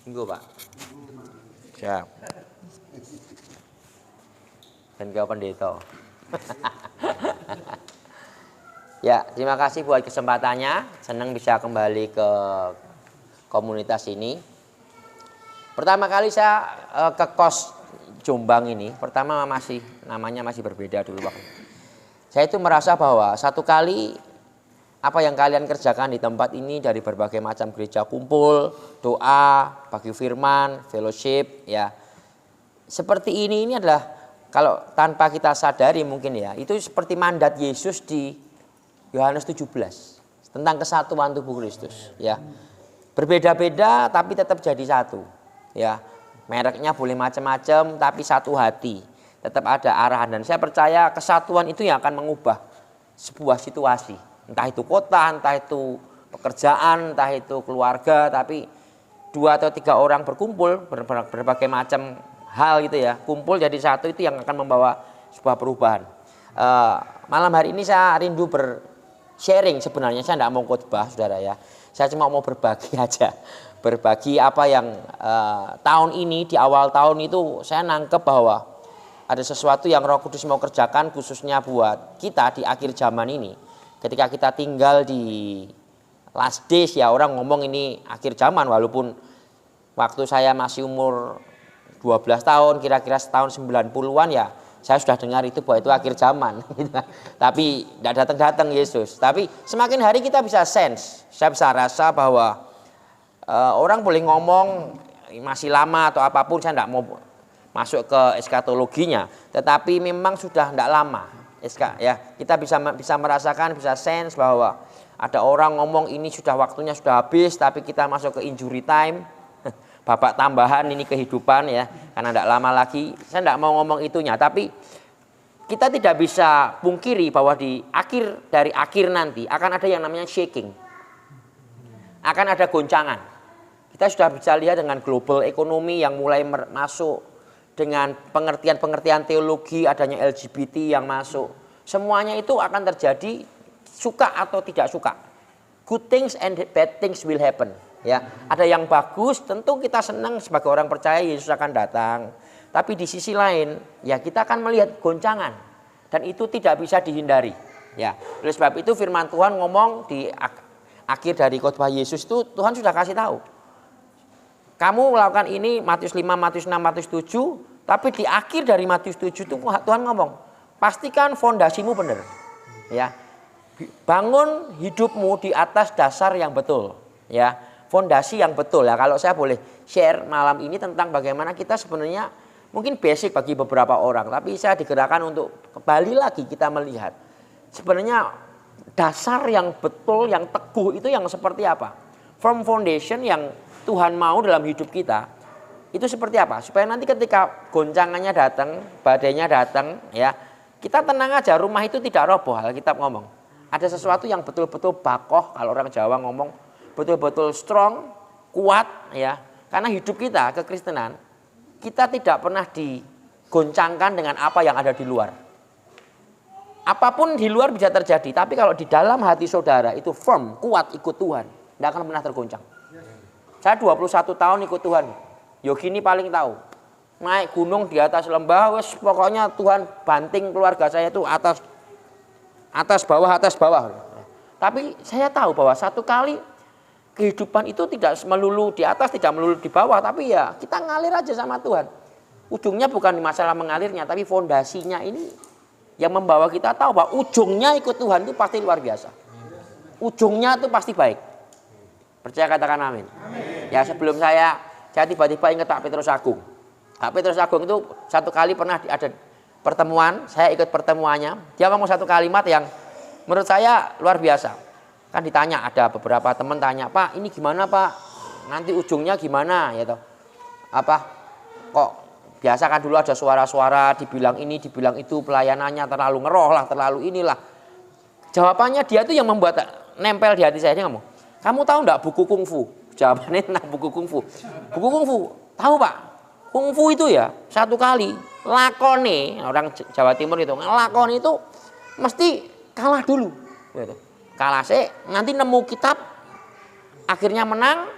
Minggu Pak. Siap. Dan ke pendeta. Ya, terima kasih buat kesempatannya. Senang bisa kembali ke komunitas ini. Pertama kali saya ke kos Jombang ini. Pertama namanya masih berbeda dulu waktu. Saya itu merasa bahwa satu kali apa yang kalian kerjakan di tempat ini dari berbagai macam gereja kumpul, doa, bagi firman, fellowship, ya. Seperti ini adalah kalau tanpa kita sadari mungkin ya, itu seperti mandat Yesus di Yohanes 17 tentang kesatuan tubuh Kristus, ya. Berbeda-beda tapi tetap jadi satu, ya. Mereknya boleh macam-macam tapi satu hati. Tetap ada arahan dan saya percaya kesatuan itu yang akan mengubah sebuah situasi. Entah itu kota, entah itu pekerjaan, entah itu keluarga, tapi 2 atau 3 orang berkumpul berbagai macam hal gitu ya, kumpul jadi satu itu yang akan membawa sebuah perubahan. Malam hari ini saya rindu sharing sebenarnya, saya tidak mau khotbah saudara ya, saya cuma mau berbagi aja, berbagi apa yang tahun ini di awal tahun itu saya nangkep bahwa ada sesuatu yang Roh Kudus mau kerjakan khususnya buat kita di akhir zaman ini. Ketika kita tinggal di last days ya, orang ngomong ini akhir zaman, walaupun waktu saya masih umur 12 tahun, kira-kira tahun 90-an ya, saya sudah dengar itu bahwa itu akhir zaman. Tapi tidak datang-datang Yesus. Tapi semakin hari kita bisa sense, saya bisa rasa bahwa orang boleh ngomong masih lama atau apapun, saya tidak mau masuk ke eskatologinya, tetapi memang sudah tidak lama. Ya, kita bisa merasakan, bisa sense bahwa ada orang ngomong ini sudah waktunya sudah habis, tapi kita masuk ke injury time, babak tambahan ini kehidupan ya, karena tidak lama lagi. Saya tidak mau ngomong itunya, tapi kita tidak bisa pungkiri bahwa dari akhir nanti akan ada yang namanya shaking, akan ada goncangan. Kita sudah bisa lihat dengan global ekonomi yang mulai masuk, dengan pengertian-pengertian teologi, adanya LGBT yang masuk. Semuanya itu akan terjadi suka atau tidak suka. Good things and bad things will happen. Ya, ada yang bagus, tentu kita senang sebagai orang percaya Yesus akan datang. Tapi di sisi lain, ya kita akan melihat goncangan dan itu tidak bisa dihindari. Ya, oleh sebab itu firman Tuhan ngomong di akhir dari khotbah Yesus itu Tuhan sudah kasih tahu. Kamu melakukan ini Matius 5, Matius 6, Matius 7, tapi di akhir dari Matius 7 itu Tuhan ngomong, pastikan fondasimu benar. Ya. Bangun hidupmu di atas dasar yang betul, ya. Fondasi yang betul ya. Kalau saya boleh share malam ini tentang bagaimana kita sebenarnya mungkin basic bagi beberapa orang, tapi saya digerakkan untuk kembali lagi kita melihat sebenarnya dasar yang betul, yang teguh itu yang seperti apa? Firm foundation yang Tuhan mau dalam hidup kita itu seperti apa? Supaya nanti ketika goncangannya datang, badainya datang, ya kita tenang aja, rumah itu tidak roboh. Alkitab ngomong ada sesuatu yang betul-betul bakoh, kalau orang Jawa ngomong betul-betul strong, kuat, ya. Karena hidup kita kekristenan, kita tidak pernah digoncangkan dengan apa yang ada di luar. Apapun di luar bisa terjadi, tapi kalau di dalam hati saudara itu firm, kuat ikut Tuhan, tidak akan pernah tergoncang. Saya 21 tahun ikut Tuhan. Yogini paling tahu. Naik gunung di atas lembah, wes pokoknya Tuhan banting keluarga saya itu atas bawah. Tapi saya tahu bahwa satu kali kehidupan itu tidak melulu di atas, tidak melulu di bawah, tapi ya kita ngalir aja sama Tuhan. Ujungnya bukan masalah mengalirnya, tapi fondasinya ini yang membawa kita tahu bahwa ujungnya ikut Tuhan itu pasti luar biasa. Ujungnya itu pasti baik. Percaya katakan amin. Ya, sebelum saya tiba-tiba ingat Pak Petrus Agung. Pak Petrus Agung itu satu kali pernah ada pertemuan, saya ikut pertemuannya. Dia ngomong satu kalimat yang menurut saya luar biasa. Kan ditanya, ada beberapa teman tanya, Pak ini gimana Pak? Nanti ujungnya gimana? Ya toh. Apa? Kok biasa kan dulu ada suara-suara dibilang ini, dibilang itu, pelayanannya terlalu ngeroh lah, terlalu inilah. Jawabannya dia itu yang membuat nempel di hati saya. Dia ngomong, kamu tahu enggak buku kungfu? Jawabannya tentang buku kungfu. Buku kungfu, tahu Pak? Kungfu itu ya satu kali lakone, orang Jawa Timur itu lakone itu mesti kalah dulu. Gitu. Kalah sih, nanti nemu kitab, akhirnya menang,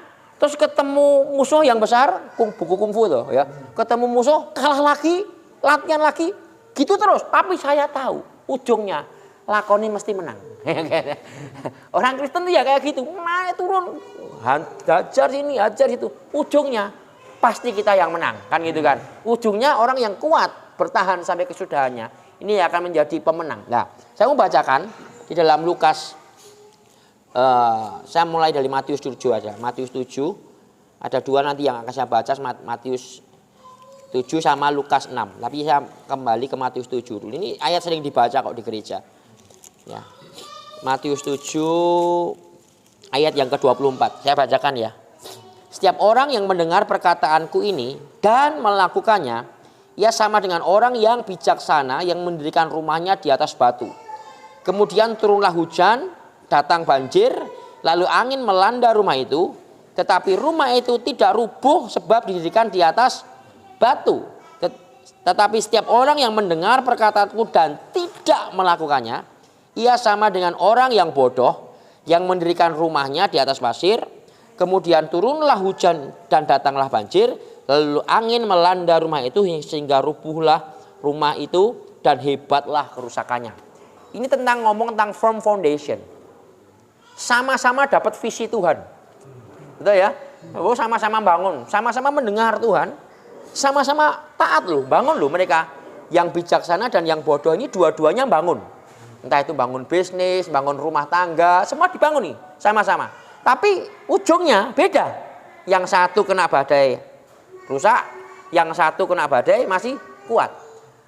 Terus ketemu musuh yang besar, buku kungfu tuh ya. Ketemu musuh, kalah lagi, latihan lagi, gitu terus. Tapi saya tahu ujungnya lakoni mesti menang. Orang Kristen tuh ya kayak gitu, naik turun, hajar sini, hajar situ. Ujungnya pasti kita yang menang, kan gitu kan. Ujungnya orang yang kuat bertahan sampai kesudahannya, ini akan menjadi pemenang. Nah, saya mau bacakan di dalam Lukas. Saya mulai dari Matius 7 aja. Matius 7 ada dua nanti yang akan saya baca, Matius 7 sama Lukas 6. Tapi saya kembali ke Matius 7 dulu. Ini ayat sering dibaca kok di gereja. Ya. Matius 7 ayat yang ke-24. Saya bacakan ya. Setiap orang yang mendengar perkataanku ini dan melakukannya, ia sama dengan orang yang bijaksana yang mendirikan rumahnya di atas batu. Kemudian turunlah hujan, datang banjir, lalu angin melanda rumah itu, tetapi rumah itu tidak rubuh sebab didirikan di atas batu. Tetapi setiap orang yang mendengar perkataanku dan tidak melakukannya, ia sama dengan orang yang bodoh yang mendirikan rumahnya di atas pasir. Kemudian turunlah hujan dan datanglah banjir, lalu angin melanda rumah itu sehingga rubuhlah rumah itu dan hebatlah kerusakannya. Ini tentang ngomong tentang firm foundation. Sama-sama dapat visi Tuhan. Betul ya? Oh, sama-sama bangun, sama-sama mendengar Tuhan, sama-sama taat loh, bangun loh mereka. Yang bijaksana dan yang bodoh ini dua-duanya bangun. Entah itu bangun bisnis, bangun rumah tangga, semua dibangun nih sama-sama. Tapi ujungnya beda. Yang satu kena badai rusak, yang satu kena badai masih kuat.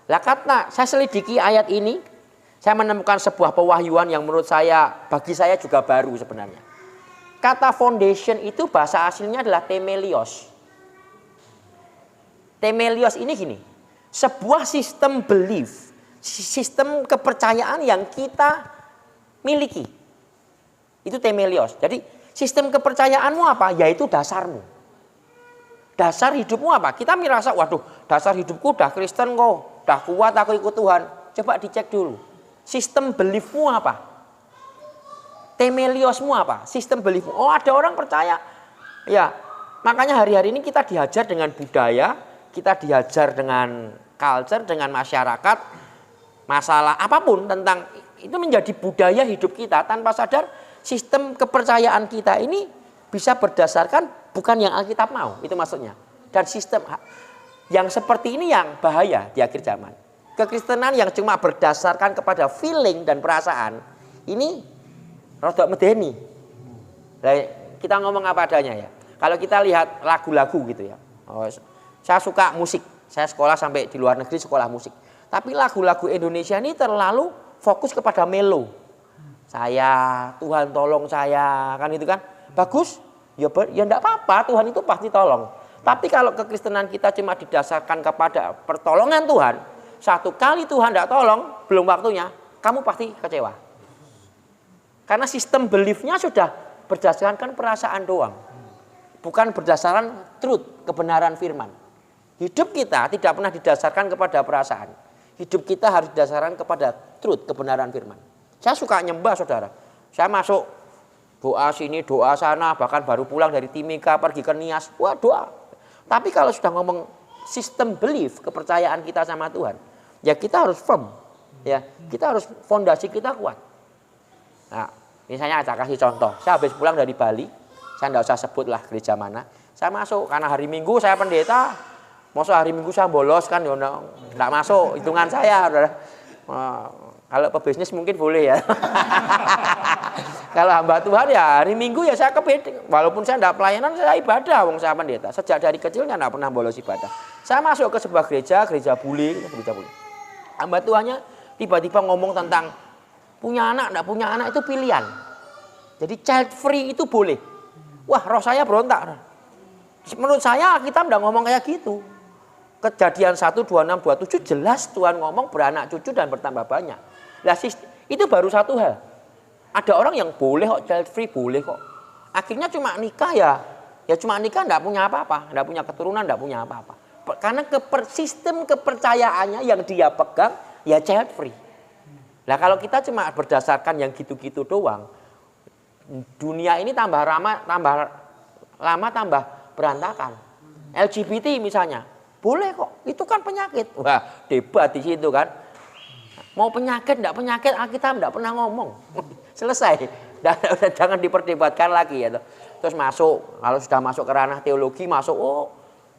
Lah karena saya selidiki ayat ini, saya menemukan sebuah pewahyuan yang menurut saya, bagi saya juga baru sebenarnya. Kata foundation itu bahasa aslinya adalah temelios. Temelios ini gini, sebuah sistem belief, sistem kepercayaan yang kita miliki. Itu temelios. Jadi sistem kepercayaanmu apa? Yaitu dasarmu. Dasar hidupmu apa? Kita merasa, waduh, dasar hidupku udah Kristen kok, udah kuat aku ikut Tuhan. Coba dicek dulu. Sistem beliefmu apa? Temeliosmu apa? Sistem beliefmu. Oh, ada orang percaya. Ya, makanya hari-hari ini kita dihajar dengan budaya, kita dihajar dengan culture, dengan masyarakat, masalah apapun tentang itu menjadi budaya hidup kita tanpa sadar. Sistem kepercayaan kita ini bisa berdasarkan bukan yang Alkitab mau, itu maksudnya. Dan sistem yang seperti ini yang bahaya di akhir zaman. Kekristenan yang cuma berdasarkan kepada feeling dan perasaan, ini rodok medeni. Kita ngomong apa adanya ya. Kalau kita lihat lagu-lagu gitu ya. Oh, saya suka musik, saya sekolah sampai di luar negeri sekolah musik. Tapi lagu-lagu Indonesia ini terlalu fokus kepada melo. Saya, Tuhan tolong saya, kan itu kan bagus, ya enggak apa-apa, Tuhan itu pasti tolong. Tapi kalau kekristenan kita cuma didasarkan kepada pertolongan Tuhan, satu kali Tuhan enggak tolong, belum waktunya, kamu pasti kecewa. Karena sistem beliefnya sudah berdasarkan perasaan doang, bukan berdasarkan truth, kebenaran firman. Hidup kita tidak pernah didasarkan kepada perasaan, hidup kita harus didasarkan kepada truth, kebenaran firman. Saya suka nyembah saudara. Saya masuk doa sini, doa sana, bahkan baru pulang dari Timika pergi ke Nias. Wah doa. Tapi kalau sudah ngomong sistem belief, kepercayaan kita sama Tuhan, ya kita harus firm. Ya, kita harus fondasi kita kuat. Nah, misalnya saya kasih contoh. Saya habis pulang dari Bali, saya enggak usah sebut lah gereja mana. Saya masuk karena hari Minggu saya pendeta. Masa hari Minggu saya bolos kan, ya enggak masuk hitungan saya, saudara. Kalau pebisnis mungkin boleh ya. Kalau hamba Tuhan ya hari Minggu ya saya walaupun saya tidak pelayanan, saya ibadah, wong saya pendeta. Sejak dari kecilnya tidak pernah bolos ibadah. Saya masuk ke sebuah gereja bule. Hamba Tuhannya tiba-tiba ngomong tentang punya anak, tidak punya anak itu pilihan. Jadi child free itu boleh. Wah, roh saya berontak. Menurut saya kita tidak ngomong kayak gitu. Kejadian 1, 26, 27 jelas Tuhan ngomong beranak cucu dan bertambah banyak. Nah, itu baru satu hal. Ada orang yang boleh kok child free, boleh kok. Akhirnya cuma nikah ya cuma nikah enggak punya apa-apa, enggak punya keturunan, enggak punya apa-apa. Karena sistem kepercayaannya yang dia pegang ya child free. Nah, kalau kita cuma berdasarkan yang gitu-gitu doang, dunia ini tambah ramah, tambah lama tambah berantakan. LGBT misalnya, boleh kok, itu kan penyakit. Wah, debat di situ kan. Mau penyakit, enggak penyakit, Alkitab enggak pernah ngomong. Selesai. Jangan diperdebatkan lagi ya. Terus masuk, kalau sudah masuk ke ranah teologi, masuk, oh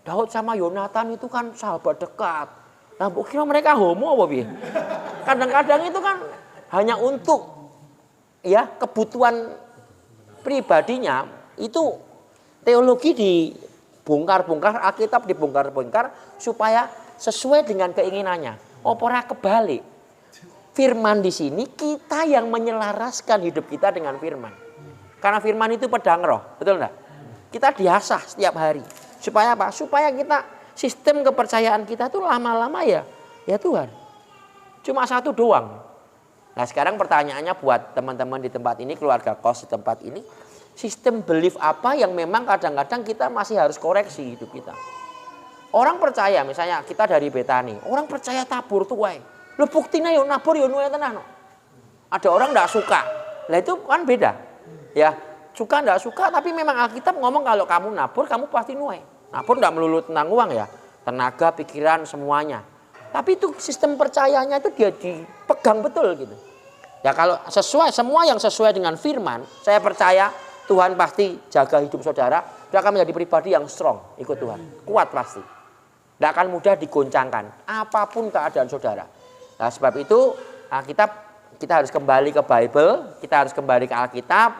Daud sama Yonatan itu kan sahabat dekat. Nah, kira mereka homo apa piye? Kadang-kadang itu kan hanya untuk ya kebutuhan pribadinya, itu teologi dibongkar-bongkar, Alkitab dibongkar-bongkar supaya sesuai dengan keinginannya. Opera kebalik. Firman di sini kita yang menyelaraskan hidup kita dengan firman. Karena firman itu pedang roh, betul enggak? Kita diasah setiap hari. Supaya apa? Supaya kita sistem kepercayaan kita itu lama-lama ya Tuhan. Cuma satu doang. Nah, sekarang pertanyaannya buat teman-teman di tempat ini, keluarga kos di tempat ini, sistem belief apa yang memang kadang-kadang kita masih harus koreksi hidup kita. Orang percaya, misalnya kita dari Betani, orang percaya tabur tuh wae. Lu buktinya yo nabur yo nuwe tenan. Ada orang enggak suka. Lah itu kan beda. Ya, suka enggak suka, tapi memang Alkitab ngomong kalau kamu nabur, kamu pasti nuwe. Nabur enggak melulu tentang uang ya, tenaga, pikiran, semuanya. Tapi itu sistem percayanya itu dia dipegang betul gitu. Ya kalau sesuai, semua yang sesuai dengan firman, saya percaya Tuhan pasti jaga hidup saudara. Dia akan menjadi pribadi yang strong, ikut Tuhan, kuat pasti. Tidak akan mudah digoncangkan, apapun keadaan saudara. Nah, sebab itu kita harus kembali ke Bible, kita harus kembali ke Alkitab.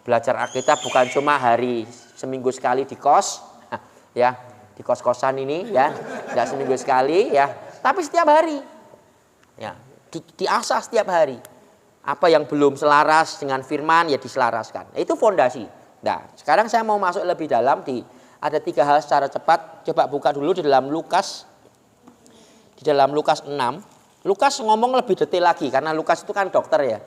Belajar Alkitab bukan cuma hari seminggu sekali di kos, ya di kos-kosan ini ya, tidak seminggu sekali ya, tapi setiap hari, ya diasah setiap hari. Apa yang belum selaras dengan firman ya diselaraskan. Itu fondasi. Nah, sekarang saya mau masuk lebih dalam ada 3 hal secara cepat. Coba buka dulu di dalam Lukas. Di dalam Lukas 6. Lukas ngomong lebih detail lagi karena Lukas itu kan dokter ya.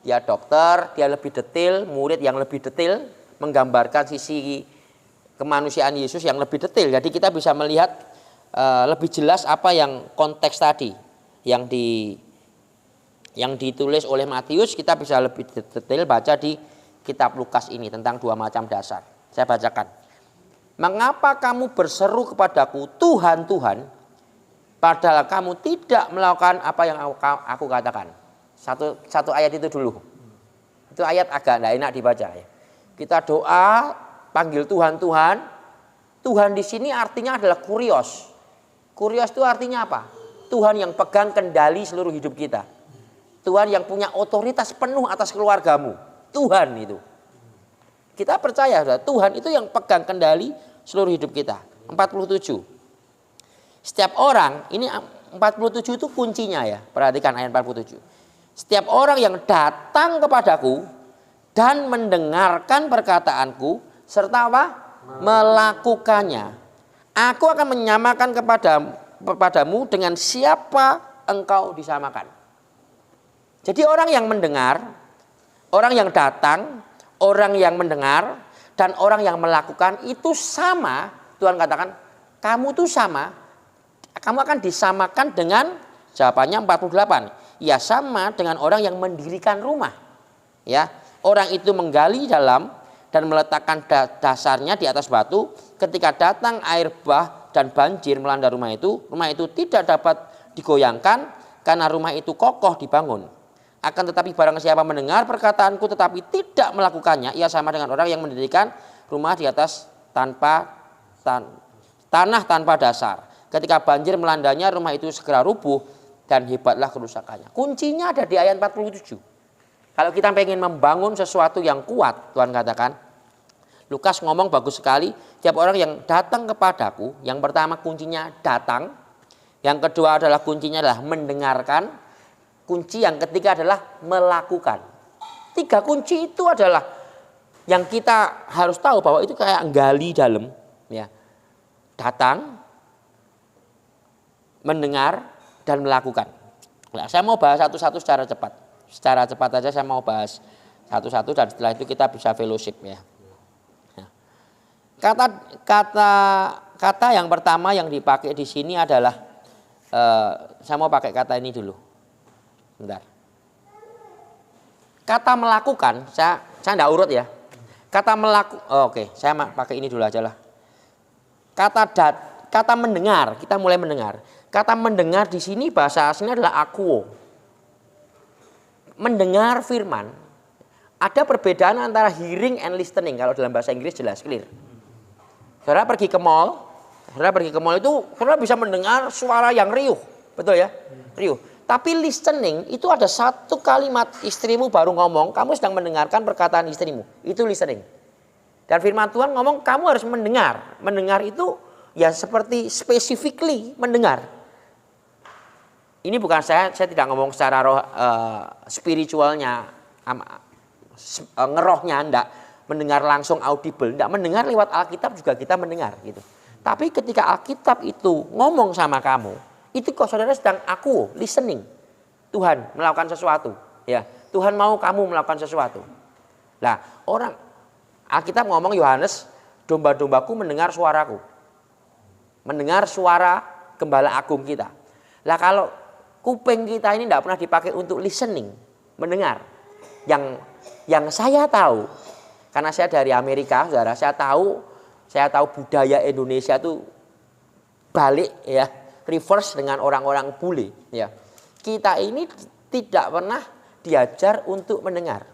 Dia dokter, dia lebih detail, murid yang lebih detail menggambarkan sisi kemanusiaan Yesus yang lebih detail. Jadi kita bisa melihat lebih jelas apa yang konteks tadi yang ditulis oleh Matius, kita bisa lebih detail baca di kitab Lukas ini tentang 2 macam dasar. Saya bacakan. Mengapa kamu berseru kepadaku, Tuhan, Tuhan, padahal kamu tidak melakukan apa yang aku katakan. Satu ayat itu dulu. Itu ayat agak tidak enak dibaca ya. Kita doa, panggil Tuhan, Tuhan. Tuhan di sini artinya adalah kurios. Kurios itu artinya apa? Tuhan yang pegang kendali seluruh hidup kita. Tuhan yang punya otoritas penuh atas keluargamu. Tuhan itu. Kita percaya Tuhan itu yang pegang kendali seluruh hidup kita. 47. Setiap orang, ini 47 itu kuncinya ya. Perhatikan ayat 47. Setiap orang yang datang kepadaku dan mendengarkan perkataanku serta apa? Melakukannya. Aku akan menyamakan kepadamu dengan siapa engkau disamakan. Jadi orang yang mendengar, orang yang datang, orang yang mendengar, dan orang yang melakukan itu sama. Tuhan katakan, kamu tuh sama. Kamu akan disamakan dengan, jawabannya 48. Ya sama dengan orang yang mendirikan rumah. Ya, orang itu menggali dalam dan meletakkan dasarnya di atas batu. Ketika datang air bah dan banjir melanda rumah itu tidak dapat digoyangkan karena rumah itu kokoh dibangun. Akan tetapi barang siapa mendengar perkataanku tetapi tidak melakukannya, ia sama dengan orang yang mendirikan rumah di atas tanah tanpa dasar. Ketika banjir melandanya, rumah itu segera rubuh dan hebatlah kerusakannya. Kuncinya ada di ayat 47. Kalau kita pengen membangun sesuatu yang kuat, Tuhan katakan, Lukas ngomong bagus sekali, tiap orang yang datang kepadaku, yang pertama kuncinya datang, yang kedua adalah kuncinya adalah mendengarkan, kunci yang ketiga adalah melakukan. 3 kunci itu adalah yang kita harus tahu bahwa itu kayak gali dalam, ya. Datang, mendengar, dan melakukan. Nah, saya mau bahas satu-satu secara cepat. Secara cepat aja saya mau bahas satu-satu dan setelah itu kita bisa fellowship ya. Kata yang pertama yang dipakai di sini adalah saya mau pakai kata ini dulu. Bentar. Kata melakukan, saya enggak urut ya. Kata oke, saya pakai ini dulu aja lah. Kata mendengar, kita mulai mendengar. Kata mendengar di sini bahasa aslinya adalah akuo. Mendengar firman. Ada perbedaan antara hearing and listening. Kalau dalam bahasa Inggris jelas clear. Saudara pergi ke mall itu saudara bisa mendengar suara yang riuh, betul ya? Riuh. Tapi listening itu ada satu kalimat istrimu baru ngomong, kamu sedang mendengarkan perkataan istrimu. Itu listening. Dan firman Tuhan ngomong kamu harus mendengar. Mendengar itu ya seperti specifically mendengar. Ini bukan saya tidak ngomong secara roh spiritualnya, ngerohnya enggak. Mendengar langsung audible, enggak, mendengar lewat Alkitab juga kita mendengar gitu. Tapi ketika Alkitab itu ngomong sama kamu, itu kok saudara sedang listening. Tuhan melakukan sesuatu, ya. Tuhan mau kamu melakukan sesuatu. Nah, orang Alkitab ngomong Yohanes, domba-dombaku mendengar suaraku. Mendengar suara gembala agung kita. Lah kalau kuping kita ini tidak pernah dipakai untuk listening, mendengar. Yang saya tahu, karena saya dari Amerika, saudara, saya tahu budaya Indonesia itu balik ya, reverse dengan orang-orang bule ya. Kita ini tidak pernah diajar untuk mendengar.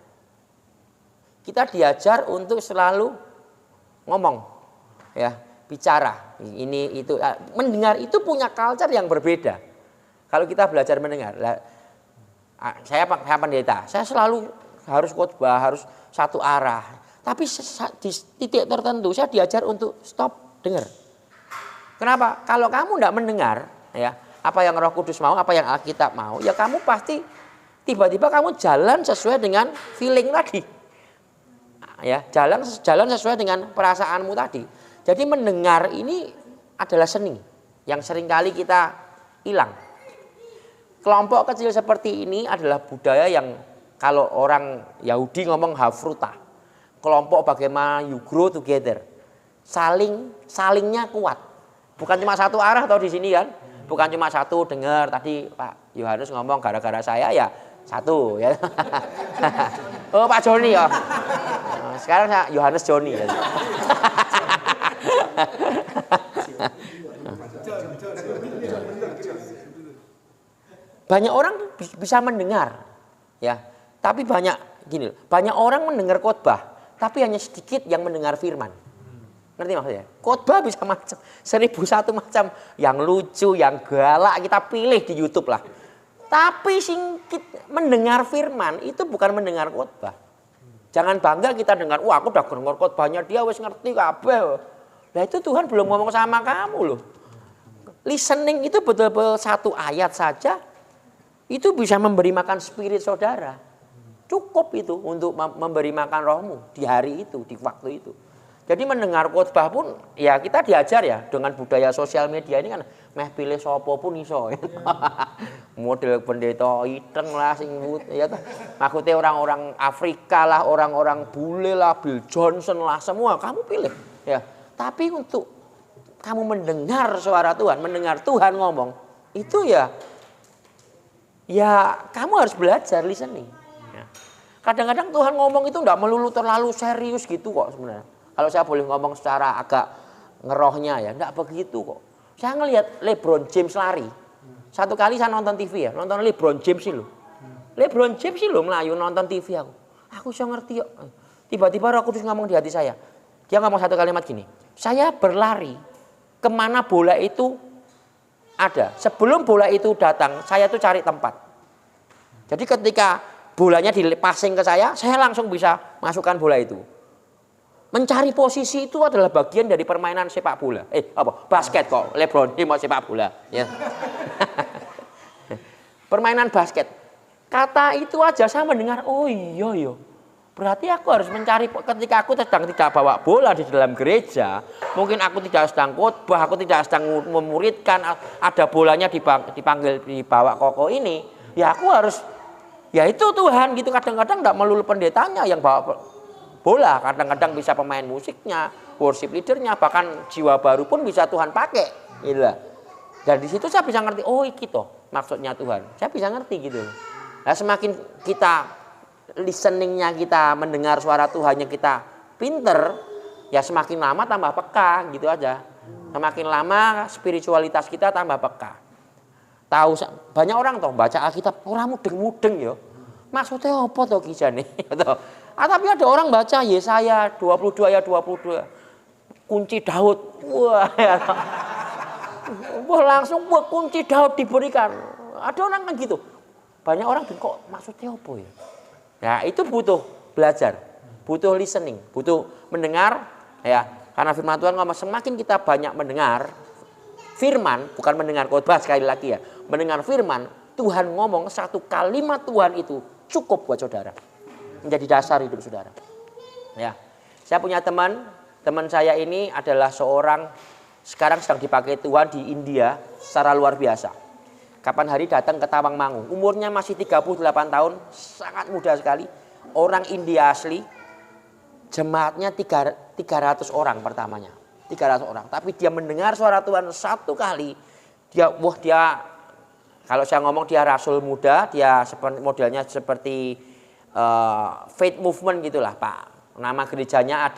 Kita diajar untuk selalu ngomong ya, bicara. Ini itu mendengar itu punya culture yang berbeda. Kalau kita belajar mendengar, saya pendeta, saya selalu harus khotbah, harus satu arah. Tapi di titik tertentu saya diajar untuk stop, dengar. Kenapa? Kalau kamu tidak mendengar, ya apa yang Roh Kudus mau, apa yang Alkitab mau, ya kamu pasti tiba-tiba kamu jalan sesuai dengan feeling tadi, ya jalan sesuai dengan perasaanmu tadi. Jadi mendengar ini adalah seni yang seringkali kita hilang. Kelompok kecil seperti ini adalah budaya yang kalau orang Yahudi ngomong hafruta. Kelompok bagaimana you grow together. Salingnya kuat. Bukan cuma satu arah atau di sini kan. Bukan cuma satu dengar tadi Pak Yohanes ngomong gara-gara saya ya satu ya. Oh Pak Joni ya. Sekarang saya Yohanes Joni ya. Banyak orang bisa mendengar ya. Tapi banyak orang mendengar khotbah, tapi hanya sedikit yang mendengar firman. Ngerti maksudnya? Khotbah bisa macam 1001 macam, yang lucu, yang galak kita pilih di YouTube lah. Tapi mendengar firman itu bukan mendengar khotbah. Jangan bangga kita dengar, wah aku udah dengar khotbahnya dia wis ngerti kabeh. Nah itu Tuhan belum ngomong sama kamu loh. Listening itu betul-betul satu ayat saja, itu bisa memberi makan spirit saudara. Cukup itu untuk memberi makan rohmu di hari itu, di waktu itu. Jadi mendengar khotbah pun ya kita diajar ya dengan budaya sosial media ini kan meh pilih sopo pun iso. Model pendeta iteng lah sing ya maksudnya orang-orang Afrika lah, orang-orang bule lah, Bill Johnson lah, semua kamu pilih ya. Tapi untuk kamu mendengar suara Tuhan, mendengar Tuhan ngomong, itu ya kamu harus belajar listening. Kadang-kadang Tuhan ngomong itu enggak melulu terlalu serius gitu kok sebenarnya. Kalau saya boleh ngomong secara agak ngerohnya ya, enggak begitu kok. Saya ngelihat LeBron James lari. Satu kali saya nonton TV ya, nonton LeBron James sih loh. LeBron James sih loh melayu nonton TV aku. Aku bisa ngerti kok. Tiba-tiba Roh Kudus ngomong di hati saya. Dia ngomong satu kalimat gini. Saya berlari kemana bola itu ada. Sebelum bola itu datang, saya tuh cari tempat. Jadi ketika bolanya dipassing ke saya langsung bisa masukkan bola itu. Mencari posisi itu adalah bagian dari permainan sepak bola. Basket kok. LeBron James mau sepak bola. Ya. Permainan basket. Kata itu aja saya mendengar, oh iya. Berarti aku harus mencari ketika aku sedang tidak bawa bola di dalam gereja. Mungkin aku tidak sedang khotbah, aku tidak sedang memuridkan. Ada bolanya dipanggil dibawa koko ini. Ya aku harus, ya itu Tuhan gitu. Kadang-kadang tidak melulu pendetanya yang bawa bola, kadang-kadang bisa pemain musiknya, worship leadernya, bahkan jiwa baru pun bisa Tuhan pakai, gitu. Dan di situ saya bisa ngerti, oh iki toh maksudnya Tuhan. Saya bisa ngerti gitu. Nah, semakin kita listeningnya kita mendengar suara Tuhannya kita pinter, ya semakin lama tambah peka gitu aja. Semakin lama spiritualitas kita tambah peka. Tahu banyak orang toh baca Alkitab ora mudeng-mudeng ya. Maksudnya apa toh kijane? Tapi ada orang baca Yesaya 22 ayat 22. Kunci Daud. Wah, ya. Wah langsung kunci Daud diberikan. Ada orang kan gitu. Banyak orang kok maksudnya apa ya? Ya itu butuh belajar, butuh listening, butuh mendengar ya. Karena firman Tuhan ngomong semakin kita banyak mendengar firman, bukan mendengar khotbah sekali lagi ya. Mendengar firman, Tuhan ngomong satu kalimat Tuhan itu cukup buat saudara. Menjadi dasar hidup saudara. Ya. Saya punya teman saya ini adalah seorang sekarang sedang dipakai Tuhan di India secara luar biasa. Kapan hari datang ke Tawangmangu, umurnya masih 38 tahun, sangat muda sekali. Orang India asli, jemaatnya 300 orang pertamanya. 300 orang, tapi dia mendengar suara Tuhan satu kali. Dia kalau saya ngomong dia rasul muda, dia modelnya seperti faith movement gitulah Pak. Nama gerejanya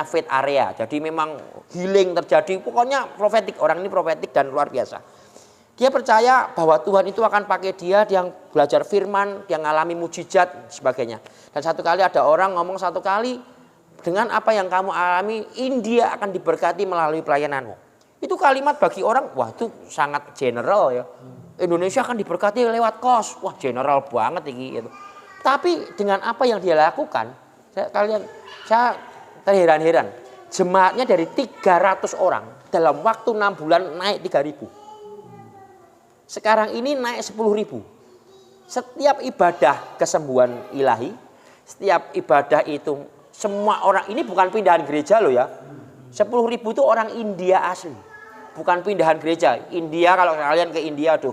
faith area. Jadi memang healing terjadi, pokoknya profetik. Orang ini profetik dan luar biasa. Dia percaya bahwa Tuhan itu akan pakai dia yang belajar firman, yang ngalami mujizat sebagainya. Dan satu kali ada orang ngomong satu kali, dengan apa yang kamu alami, India akan diberkati melalui pelayananmu. Itu kalimat bagi orang, wah itu sangat general ya. Indonesia akan diberkati lewat kos, wah general banget ini. Gitu. Tapi dengan apa yang dia lakukan, saya terheran-heran. Jemaatnya dari 300 orang, dalam waktu 6 bulan naik 3.000. Sekarang ini naik 10.000. Setiap ibadah kesembuhan ilahi, setiap ibadah itu semua orang, ini bukan pindahan gereja loh ya. 10.000 itu orang India asli. Bukan pindahan gereja. India kalau kalian ke India tuh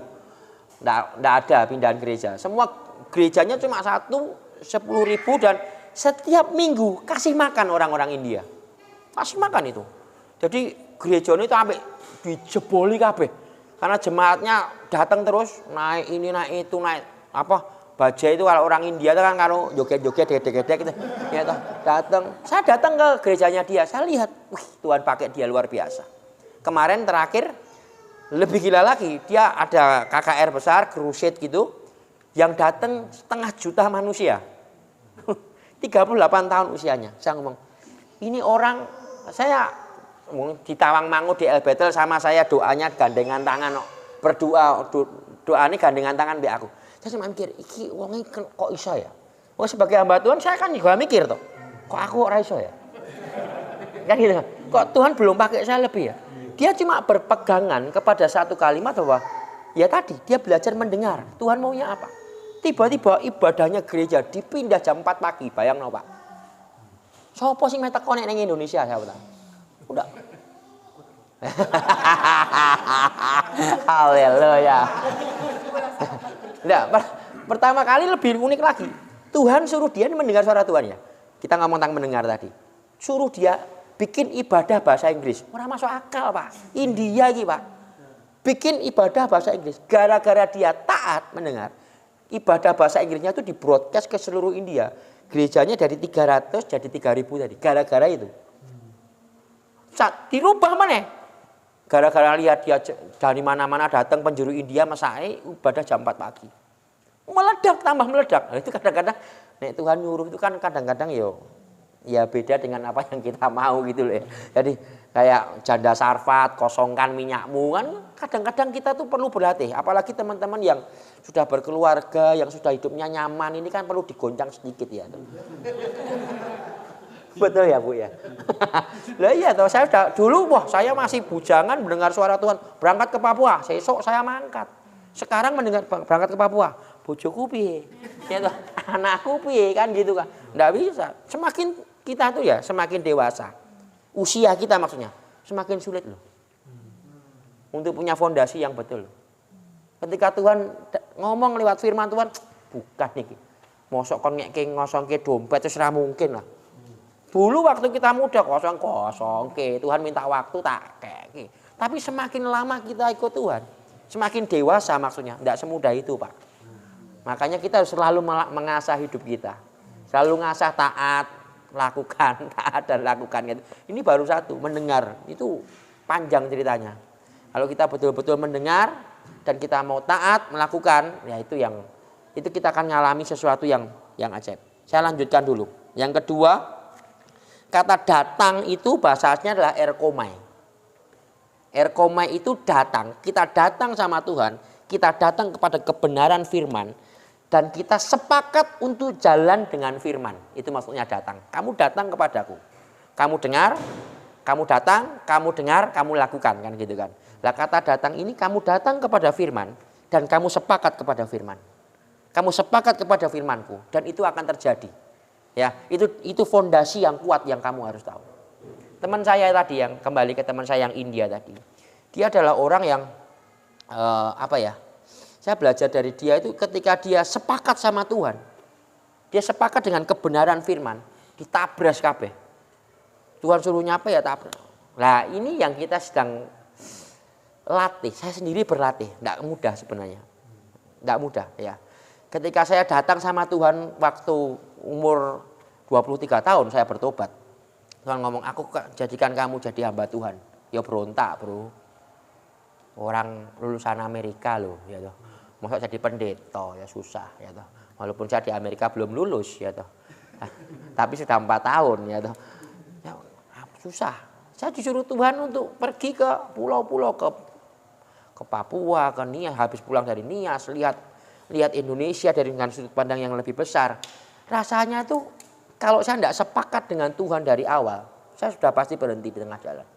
enggak ada pindahan gereja. Semua gerejanya cuma satu, 10.000 dan setiap minggu kasih makan orang-orang India. Kasih makan itu. Jadi gerejanya itu sampai dijeboli kabeh. Karena jemaatnya datang terus, naik ini, naik itu, naik apa? Baja itu kalau orang India itu kan kalau joget-joget, gedek-gedek gitu. Ya toh, datang. Saya datang ke gerejanya dia, saya lihat, wih, Tuhan pakai dia luar biasa. Kemarin terakhir lebih gila lagi, dia ada KKR besar, crusade gitu, yang datang 500 juta manusia. 38 tahun usianya. Saya ngomong, ini orang, saya di Tawangmangu di El Betel sama saya doanya gandengan tangan, berdoa, doa ini gandengan tangan be aku. Saya cuma mikir, iki wonge kok iso ya? Oh sebagai hamba Tuhan saya kan juga mikir toh, kok aku ora iso ya? Kan gitu. Kok Tuhan belum pakai saya lebih ya? Dia cuma berpegangan kepada satu kalimat bahwa ya tadi dia belajar mendengar. Tuhan maunya apa? Tiba-tiba ibadahnya gereja dipindah jam 4 pagi, bayang no Pak. Sopo sing meteko nek ning Indonesia saya bilang. Udah. Haleluya. Nah, pertama kali lebih unik lagi. Tuhan suruh dia mendengar suara Tuhan ya. Kita ngomong tentang mendengar tadi. Suruh dia bikin ibadah bahasa Inggris. Orang masuk akal Pak. India gitu Pak. Bikin ibadah bahasa Inggris. Gara-gara dia taat mendengar. Ibadah bahasa Inggrisnya itu di-broadcast ke seluruh India. Gerejanya dari 300 jadi 3.000 tadi. Gara-gara itu. Dirubah mana? Gara-gara lihat dia dari mana-mana datang penjuru India mesai ibadah jam 4 pagi. Meledak, tambah meledak. Nah, itu kadang-kadang nek Tuhan nyuruh itu kan kadang-kadang ya beda dengan apa yang kita mau gitu loh ya. Jadi kayak janda sarfat, kosongkan minyakmu kan kadang-kadang kita tuh perlu berlatih. Apalagi teman-teman yang sudah berkeluarga, yang sudah hidupnya nyaman ini kan perlu digoncang sedikit ya. Betul ya Bu ya. Lah iya toh saya dulu saya masih bujangan mendengar suara Tuhan, berangkat ke Papua, sesok saya mangkat. Sekarang berangkat ke Papua, bojoku piye? Ya toh, anakku piye kan gitu kan. Enggak bisa. Semakin kita tuh ya semakin dewasa. Usia kita maksudnya semakin sulit loh. Untuk punya fondasi yang betul. Ketika Tuhan ngomong lewat firman Tuhan, bukan nih. Mosok kon ngeke ngosongke dompet wis ora mungkin lah. Dulu waktu kita muda kosong Tuhan minta waktu tak keke. Tapi semakin lama kita ikut Tuhan, semakin dewasa maksudnya, tidak semudah itu Pak. Makanya kita harus selalu mengasah hidup kita, selalu ngasah taat, lakukan, taat dan lakukan gitu. Ini baru satu, mendengar. Itu panjang ceritanya. Kalau kita betul-betul mendengar dan kita mau taat melakukan, ya itu kita akan mengalami sesuatu yang ajaib. Saya lanjutkan dulu. Yang kedua, kata datang itu bahasanya adalah erkomai. Erkomai itu datang. Kita datang sama Tuhan, kita datang kepada kebenaran firman, dan kita sepakat untuk jalan dengan firman. Itu maksudnya datang. Kamu datang kepadaku. Kamu dengar, kamu datang, kamu dengar, kamu lakukan, kan gitu kan. Lah kata datang ini kamu datang kepada firman dan kamu sepakat kepada firman. Kamu sepakat kepada firmanku dan itu akan terjadi. Ya, itu fondasi yang kuat yang kamu harus tahu. Teman saya tadi yang kembali ke teman saya yang India tadi. Dia adalah orang yang saya belajar dari dia itu ketika dia sepakat sama Tuhan. Dia sepakat dengan kebenaran firman, ditabras kabeh. Tuhan suruh nyapa ya tabras. Nah, ini yang kita sedang latih. Saya sendiri berlatih, enggak mudah sebenarnya. Enggak mudah ya. Ketika saya datang sama Tuhan waktu umur 23 tahun saya bertobat. Tuhan ngomong, "Aku jadikan kamu jadi hamba Tuhan." Ya berontak, Bro. Orang lulusan Amerika loh, ya toh. Masa jadi pendeta ya susah, ya toh. Walaupun saya di Amerika belum lulus, ya toh. Tapi sudah 4 tahun, ya toh. Ya, susah. Saya disuruh Tuhan untuk pergi ke pulau-pulau, ke Papua, ke Nias, habis pulang dari Nias, lihat Indonesia dengan sudut pandang yang lebih besar. Rasanya tuh kalau saya tidak sepakat dengan Tuhan dari awal, saya sudah pasti berhenti di tengah jalan.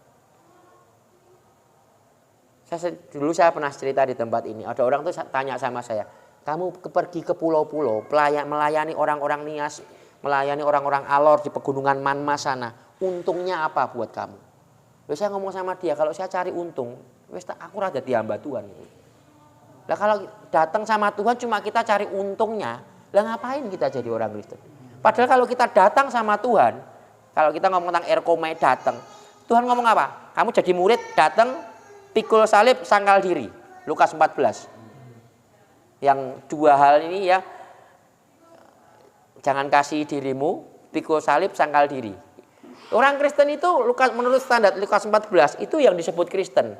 Dulu saya pernah cerita di tempat ini, ada orang tuh tanya sama saya, kamu pergi ke pulau-pulau, melayani orang-orang Nias, melayani orang-orang Alor di pegunungan Manma sana, untungnya apa buat kamu? Lalu saya ngomong sama dia, kalau saya cari untung, aku rada di hamba Tuhan. Lah kalau datang sama Tuhan cuma kita cari untungnya, lah ngapain kita jadi orang Kristen? Padahal kalau kita datang sama Tuhan, kalau kita ngomong tentang erkomai datang, Tuhan ngomong apa? Kamu jadi murid datang, pikul salib, sangkal diri. Lukas 14. Yang dua hal ini ya, jangan kasih dirimu, pikul salib, sangkal diri. Orang Kristen itu menurut standar Lukas 14 itu yang disebut Kristen.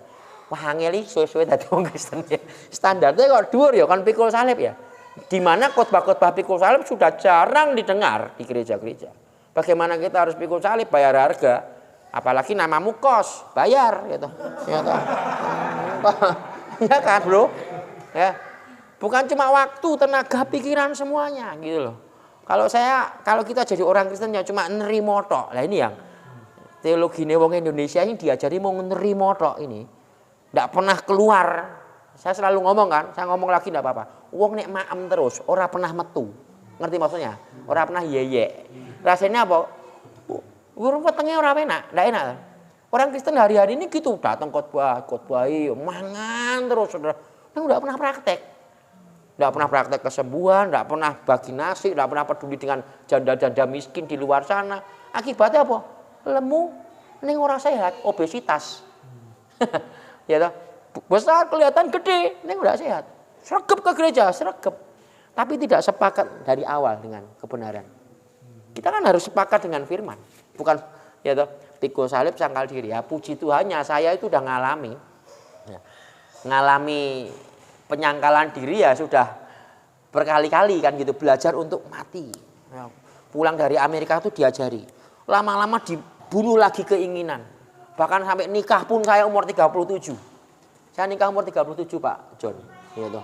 Wah angeli suwe-suwe dadi wong Kristen ya. Standarnya kok dhuwur ya kan pikul salib ya. Di mana khotbah-khotbah pikul salib sudah jarang didengar di gereja-gereja. Bagaimana kita harus pikul salib, bayar harga. Apalagi namamu kos, bayar gitu. Ya toh. Ya kan, Bro? Ya. Bukan cuma waktu, tenaga, pikiran semuanya gitu loh. Kalau kita jadi orang Kristen ya cuma nerimo tok. Lah ini yang teologine wong Indonesia ini diajari mau nerimo tok ini. Ndak pernah keluar. Saya selalu ngomong kan, saya ngomong lagi ndak apa-apa. Wong nek maem terus, ora pernah metu. Ngerti maksudnya? Ora pernah yeye. Rasanya apa? Urung wetenge ora enak, ndak enak. Orang Kristen hari-hari ini gitu, datang khotbahi, mangan terus, Saudara. Ndak pernah praktek. Nggak pernah praktek kesembuhan, nggak pernah bagi nasi, nggak pernah peduli dengan janda-janda miskin di luar sana. Akibatnya apa? Lemu, ning ora sehat, obesitas. Ya toh, besar kelihatan gede, ning ora sehat. Sregep ke gereja, sregep. Tapi tidak sepakat dari awal dengan kebenaran. Kita kan harus sepakat dengan firman. Bukan ya toh, pikul salib sangkal diri. Ya puji Tuhannya saya itu udah ngalami. Ya, ngalami penyangkalan diri ya sudah berkali-kali kan gitu, belajar untuk mati. Ya, pulang dari Amerika itu diajari. Lama-lama dibunuh lagi keinginan. Bahkan sampai nikah pun saya umur 37. Saya nikah umur 37 Pak John. Gitu.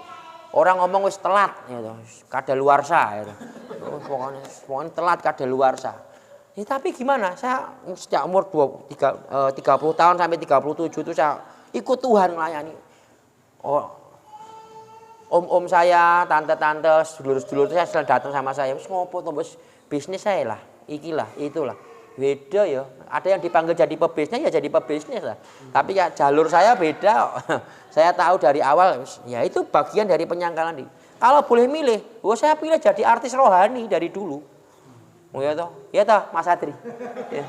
Orang ngomong wis telat gitu, kadaluarsa gitu. Pokoknya telat kadaluarsa. Ya, tapi gimana? Saya sejak umur 30 tahun sampai 37 itu saya ikut Tuhan melayani. Om saya, tante-tante, sedulur-sedulur saya selalu datang sama saya. Wis ngopo to, Bos? Bisnis saya lah, ikilah, itulah. Beda ya. Ada yang dipanggil jadi pebisnis ya jadi pebisnis lah. Tapi ya jalur saya beda. Saya tahu dari awal, ya itu bagian dari penyangkalan diri. Kalau boleh milih, saya pilih jadi artis rohani dari dulu. Oh ya toh, Mas Adri. Ya.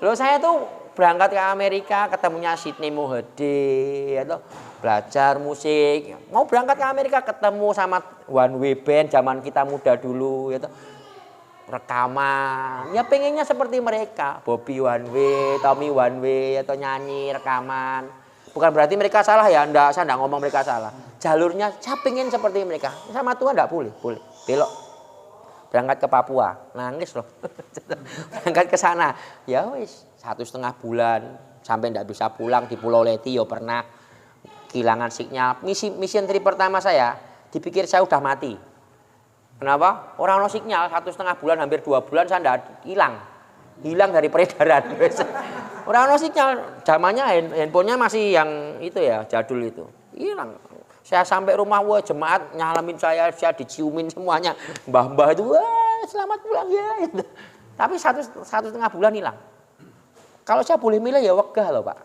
Loh saya tuh berangkat ke Amerika, ketemunya Sidney Mohede, ya toh. Belajar musik, mau berangkat ke Amerika ketemu sama One Way Band zaman kita muda dulu, ya toh. rekaman. Ya pengennya seperti mereka, Bobby One Way, Tommy One Way atau nyanyi rekaman. Bukan berarti mereka salah ya, saya enggak ngomong mereka salah. Jalurnya saya pengen seperti mereka. Sama Tuhan enggak boleh, belok. Berangkat ke Papua, nangis loh. Berangkat ke sana, ya wis 1,5 bulan sampai enggak bisa pulang di Pulau Leti ya pernah kehilangan sinyal. Mission trip pertama saya, dipikir saya udah mati. Kenapa? Orang no sinyal 1,5 bulan, hampir 2 bulan saya enggak hilang dari peredaran. Orang no sinyal, zamannya handphonenya masih yang itu ya, jadul itu. Hilang. Saya sampai rumah, wah jemaat nyalamin saya diciumin semuanya. Mbah-mbah itu, wah selamat pulang ya. Gitu. Tapi 1,5 bulan hilang. Kalau saya boleh milih ya wegah loh Pak.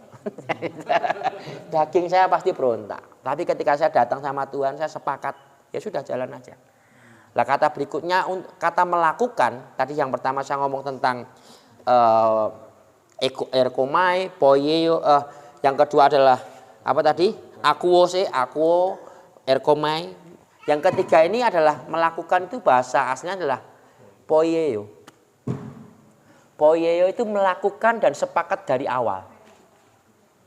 Daging saya pasti berontak. Tapi ketika saya datang sama Tuhan, saya sepakat, ya sudah jalan aja. Lah kata berikutnya, kata melakukan, tadi yang pertama saya ngomong tentang erkomai, poieo, yang kedua adalah apa tadi? Akuo, erkomai. Yang ketiga ini adalah melakukan, itu bahasa aslinya adalah poieo. Poieo itu melakukan dan sepakat dari awal.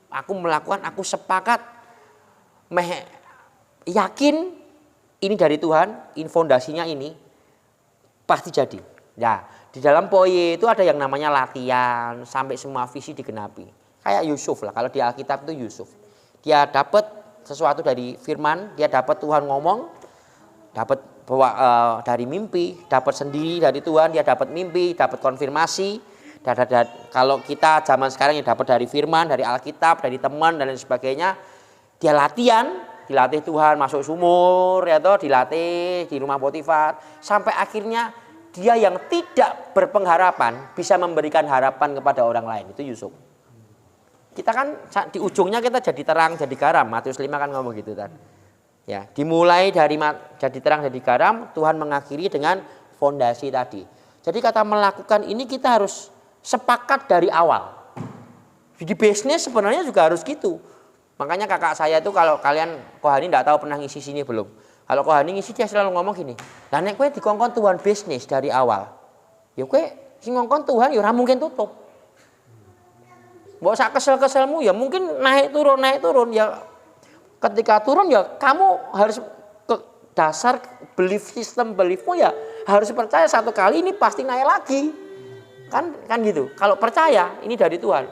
Aku melakukan, aku sepakat, yakin ini dari Tuhan, fondasinya ini pasti jadi. Ya, di dalam poieo itu ada yang namanya latihan sampai semua visi digenapi. Kayak Yusuf lah, kalau di Alkitab itu Yusuf. Dia dapat sesuatu dari firman, dia dapat Tuhan ngomong, dapat dari mimpi, dapat sendiri dari Tuhan, dia dapat mimpi, dapat konfirmasi. Kalau kita zaman sekarang yang dapat dari firman, dari Alkitab, dari teman dan lain sebagainya, dia dilatih Tuhan masuk sumur, ya toh, dilatih di rumah Potifar, sampai akhirnya dia yang tidak berpengharapan bisa memberikan harapan kepada orang lain. Itu Yusuf. Kita kan di ujungnya kita jadi terang, jadi garam. Matius 5 kan ngomong gitu kan. Ya, dimulai dari jadi terang, jadi garam, Tuhan mengakhiri dengan fondasi tadi. Jadi kata melakukan ini kita harus sepakat dari awal. Di bisnis sebenarnya juga harus gitu. Makanya kakak saya itu, kalau kalian Kohani enggak tahu pernah ngisi sini belum. Kalau Kohani ngisi dia selalu ngomong gini. Lah nek kowe dikongkon Tuhan bisnis dari awal. Ya kowe sing ngongkon Tuhan ya ora mungkin tutup. Mbok sak kesel-keselmu ya mungkin naik turun ya. Ketika turun ya kamu harus ke dasar beliefmu ya harus percaya satu kali ini pasti naik lagi. Kan gitu. Kalau percaya ini dari Tuhan.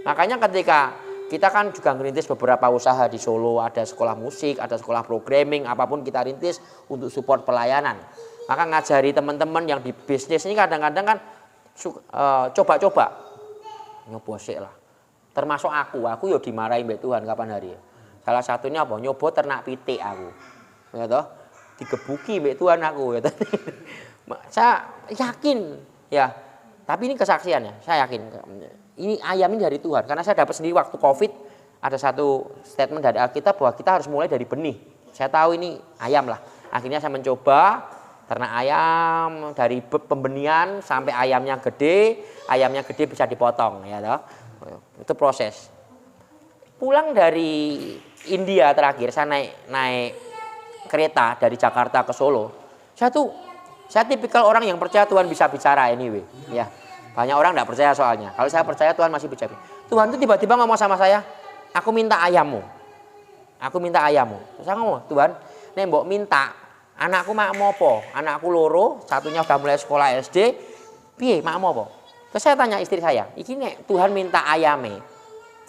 Makanya ketika kita kan juga ngerintis beberapa usaha di Solo, ada sekolah musik, ada sekolah programming, apapun kita rintis untuk support pelayanan. Maka ngajari teman-teman yang di bisnis ini kadang-kadang kan coba-coba nyobosik lah. Termasuk aku ya dimarahin mbek Tuhan kapan hari ya. Salah satunya apa? Nyoba ternak pitik aku. Ya toh, digebuki mbek Tuhan aku ya. Saya yakin ya. Tapi ini kesaksiannya, saya yakin. Ini ayam ini dari Tuhan. Karena saya dapat sendiri waktu Covid, ada satu statement dari Alkitab bahwa kita harus mulai dari benih. Saya tahu ini ayam lah. Akhirnya saya mencoba ternak ayam dari pembenihan sampai ayamnya gede bisa dipotong ya toh. Itu proses. Pulang dari India terakhir, saya naik kereta dari Jakarta ke Solo. Saya tipikal orang yang percaya Tuhan bisa bicara anyway. Ya, banyak orang tidak percaya soalnya. Kalau saya percaya Tuhan masih bicara. Tuhan itu tiba-tiba ngomong sama saya, aku minta ayammu. Terus saya ngomong, Tuhan, nek mbok minta anakku mak mau apa? Anakku loro, satunya udah mulai sekolah SD. Piye mak mau apa? Terus saya tanya istri saya, iki nek Tuhan minta ayame,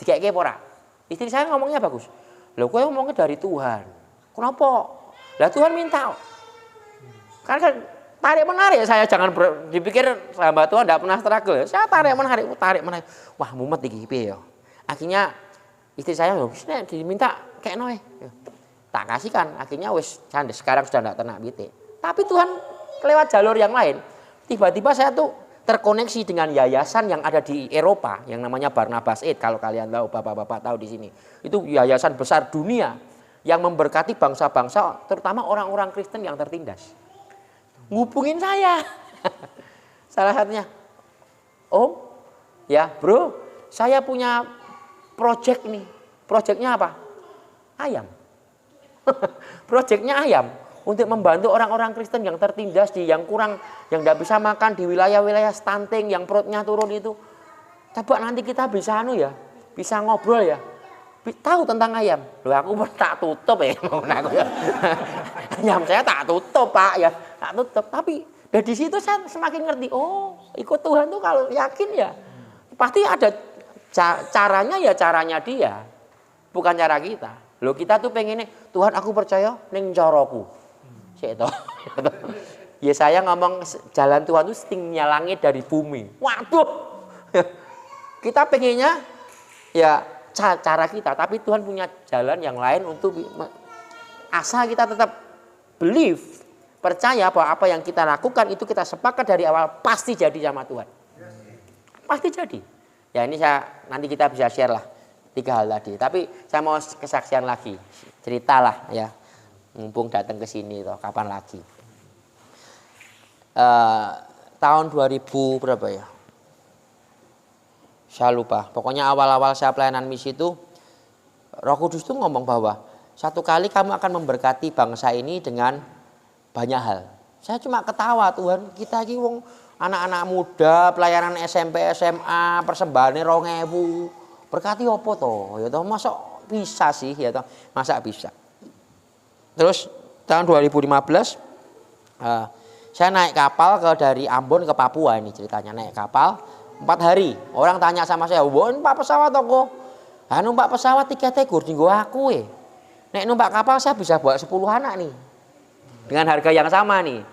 dikeke apa ora? Istri saya ngomongnya bagus. Loh, kowe ngomongnya dari Tuhan. Kenapa? Lah Tuhan minta. Kan tarik menarik, saya jangan dipikir hamba Tuhan tidak pernah struggle. Saya tarik menarik. Wah, mumet iki piye ya. Akhirnya istri saya nek diminta kayak noe. Tak kasihkan. Akhirnya wis sekarang sudah tidak ternak pitik. Tapi Tuhan lewat jalur yang lain. Tiba-tiba saya tuh terkoneksi dengan yayasan yang ada di Eropa yang namanya Barnabas Aid. Kalau kalian tahu, bapak-bapak tahu di sini. Itu yayasan besar dunia yang memberkati bangsa-bangsa, terutama orang-orang Kristen yang tertindas. Ngubungin saya. Salah satunya, Om, ya bro, saya punya project nih. Projectnya apa? Ayam. Projectnya ayam. untuk membantu orang-orang Kristen yang tertindas, yang kurang, yang tidak bisa makan di wilayah-wilayah stunting, yang perutnya turun itu. Coba nanti kita bisa bisa ngobrol ya. Tahu tentang ayam. Loh aku tak tutup ya. Ayam saya tak tutup Pak ya. Tak tutup. Tapi dari situ saya semakin ngerti. Oh ikut Tuhan tuh kalau yakin ya. Pasti ada caranya ya caranya dia. Bukan cara kita. Loh kita tuh pengennya Tuhan aku percaya ning caraku. Sik to. Ya saya ngomong jalan Tuhan itu setingginya langit dari bumi. Waduh. Kita pengennya ya cara kita, tapi Tuhan punya jalan yang lain untuk asal kita tetap believe, percaya bahwa apa yang kita lakukan itu kita sepakat dari awal pasti jadi sama Tuhan. Pasti jadi. Ya ini nanti kita bisa share lah 3 hal tadi. Tapi saya mau kesaksian lagi, ceritalah ya. Mumpung datang ke sini toh, kapan lagi? Tahun 2000 berapa ya? Saya lupa. Pokoknya awal-awal saya pelayanan misi itu Roh Kudus itu ngomong bahwa satu kali kamu akan memberkati bangsa ini dengan banyak hal. Saya cuma ketawa, Tuhan kita ini wong anak-anak muda pelayanan SMP SMA persembahannya 2000 berkati apa toh? Ya toh masa bisa sih ya toh? Masa bisa. Terus tahun 2015 saya naik kapal dari Ambon ke Papua, ini ceritanya naik kapal 4 hari. Orang tanya sama saya, "Wah, numpak pesawat kok?" "Ah, numpak pesawat 3 tegur dinggo aku Nek numpak kapal saya bisa bawa 10 anak nih. Dengan harga yang sama nih.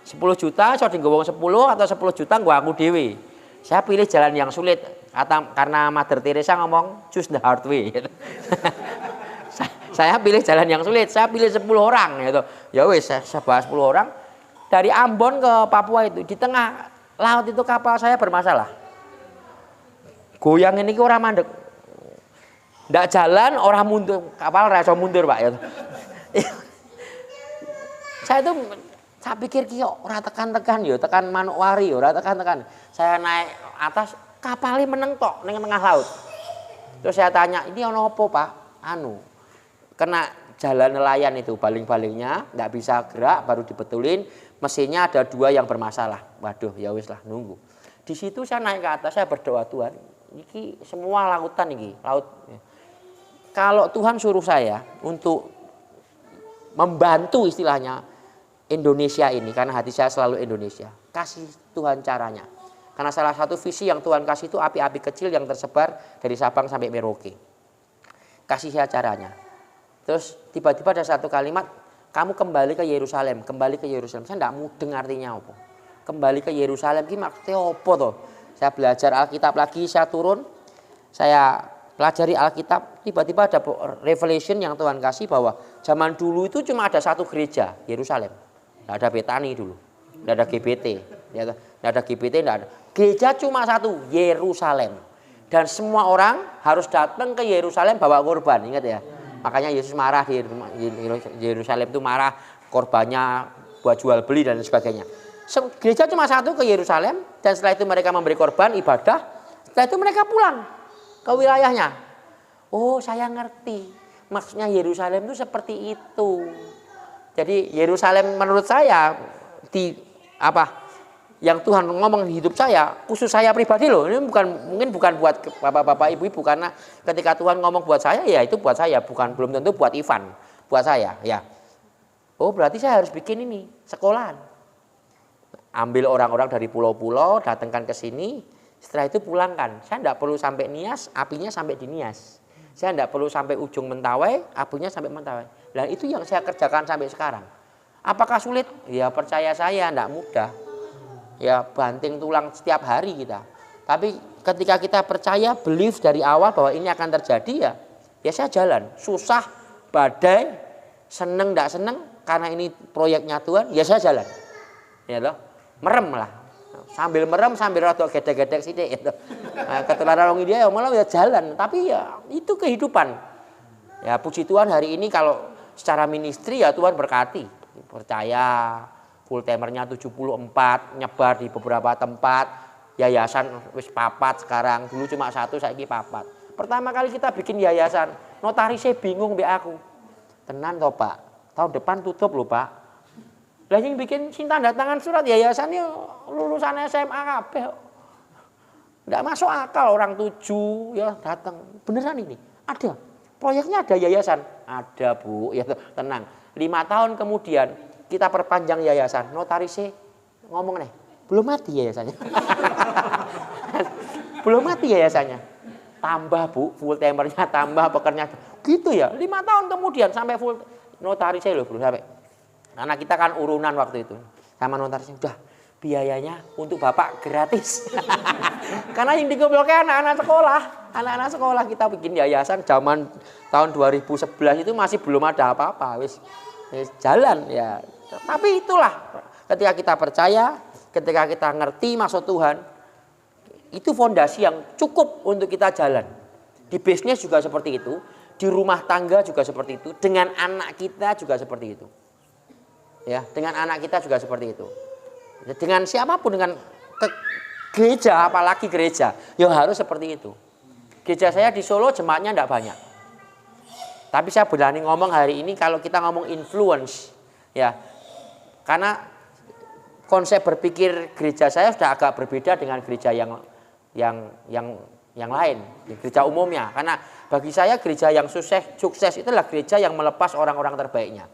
10 juta so dinggo wong 10 atau 10 juta gua aku dewe. Saya pilih jalan yang sulit karena Mother Teresa ngomong choose the hard way gitu. Saya pilih jalan yang sulit, saya pilih 10 orang gitu. Ya wis, saya bawa 10 orang dari Ambon ke Papua itu. Di tengah laut itu kapal saya bermasalah. Goyang ini orang mandek. Ndak jalan, orang mundur, kapal rasa mundur, Pak ya. Saya pikir kyo ora tekan-tekan ya, tekan Manokwari ora tekan-tekan. Saya naik atas kapalnya meneng tok ning tengah laut. Terus saya tanya, "Ini ono apa, Pak?" Kena jalan nelayan itu, baling-balingnya ndak bisa gerak, baru dibetulin, mesinnya ada 2 yang bermasalah. Waduh, ya wis lah nunggu. Di situ saya naik ke atas, saya berdoa, Tuhan, ini semua lautan ini, laut. Kalau Tuhan suruh saya untuk membantu istilahnya Indonesia ini, karena hati saya selalu Indonesia, kasih Tuhan caranya. Karena salah satu visi yang Tuhan kasih itu api-api kecil yang tersebar dari Sabang sampai Merauke. Kasih saya caranya. Terus tiba-tiba ada satu kalimat, kamu kembali ke Yerusalem, kembali ke Yerusalem. Saya tidak mudeng artinya apa. Kembali ke Yerusalem ini maksudnya apa toh? Saya belajar Alkitab lagi, saya turun, saya pelajari Alkitab, tiba-tiba ada revelation yang Tuhan kasih bahwa zaman dulu itu cuma ada satu gereja, Yerusalem. Tidak ada Betani dulu, tidak ada GBT, tidak ada GBT, tidak ada. Gereja cuma satu, Yerusalem. Dan semua orang harus datang ke Yerusalem bawa korban, ingat ya. Makanya Yesus marah di Yerusalem itu marah, korbannya buat jual beli dan sebagainya. Gereja cuma satu ke Yerusalem, dan setelah itu mereka memberi korban, ibadah. Setelah itu mereka pulang ke wilayahnya. Oh, saya ngerti. Maksudnya Yerusalem itu seperti itu. Jadi Yerusalem menurut saya yang Tuhan ngomong di hidup saya, khusus saya pribadi loh. Ini mungkin bukan buat bapak-bapak, ibu-ibu, karena ketika Tuhan ngomong buat saya, ya itu buat saya, belum tentu buat Ivan, buat saya, ya. Oh, berarti saya harus bikin ini sekolahan. Ambil orang-orang dari pulau-pulau, datangkan ke sini, setelah itu pulangkan. Saya tidak perlu sampai Nias, apinya sampai di Nias. Saya tidak perlu sampai ujung Mentawai, apinya sampai Mentawai. Dan itu yang saya kerjakan sampai sekarang. Apakah sulit? Ya percaya saya, tidak mudah. Ya banting tulang setiap hari kita. Tapi ketika kita percaya, believe dari awal bahwa ini akan terjadi, ya saya jalan. Susah, badai, seneng, tidak seneng, karena ini proyeknya Tuhan, ya saya jalan. Ya loh. Merem lah, sambil merem sambil rada gedek-gedek sithik gitu. Nah, ketularan wong dia ya malah ya jalan, tapi ya itu kehidupan. Ya puji Tuhan hari ini kalau secara ministry ya Tuhan berkati. Percaya full timernya 74, nyebar di beberapa tempat, yayasan wis 4 sekarang, dulu cuma 1 saiki 4. Pertama kali kita bikin yayasan, notarisnya bingung mbek aku. Tenan toh Pak, tahun depan tutup loh Pak. Lah sing bikin sing tanda tangan surat yayasan yo lulusan SMA kabeh. Nggak masuk akal orang 7 ya datang. Beneran ini ada. Proyeknya ada yayasan. Ada Bu, ya tenang. 5 tahun kemudian kita perpanjang yayasan. Notarisnya ngomong nih, belum mati yayasannya. Belum mati yayasannya. Tambah Bu, full timernya tambah, pekerjanya. Gitu ya, 5 tahun kemudian sampai full notarisnya loh bro sampai. Karena kita kan urunan waktu itu. Sama notarisnya udah biayanya untuk Bapak gratis. Karena yang dikumpulkan anak-anak sekolah. Anak-anak sekolah kita bikin yayasan zaman tahun 2011 itu masih belum ada apa-apa. Wis jalan ya. Tapi itulah ketika kita percaya, ketika kita ngerti maksud Tuhan, itu fondasi yang cukup untuk kita jalan. Di bisnis juga seperti itu, di rumah tangga juga seperti itu, dengan anak kita juga seperti itu. Ya, dengan anak kita juga seperti itu. Dengan siapapun, dengan gereja, apalagi gereja, ya harus seperti itu. Gereja saya di Solo jemaatnya tidak banyak. Tapi saya berani ngomong hari ini kalau kita ngomong influence, ya, karena konsep berpikir gereja saya sudah agak berbeda dengan gereja yang lain, gereja umumnya. Karena bagi saya gereja yang sukses itulah gereja yang melepas orang-orang terbaiknya,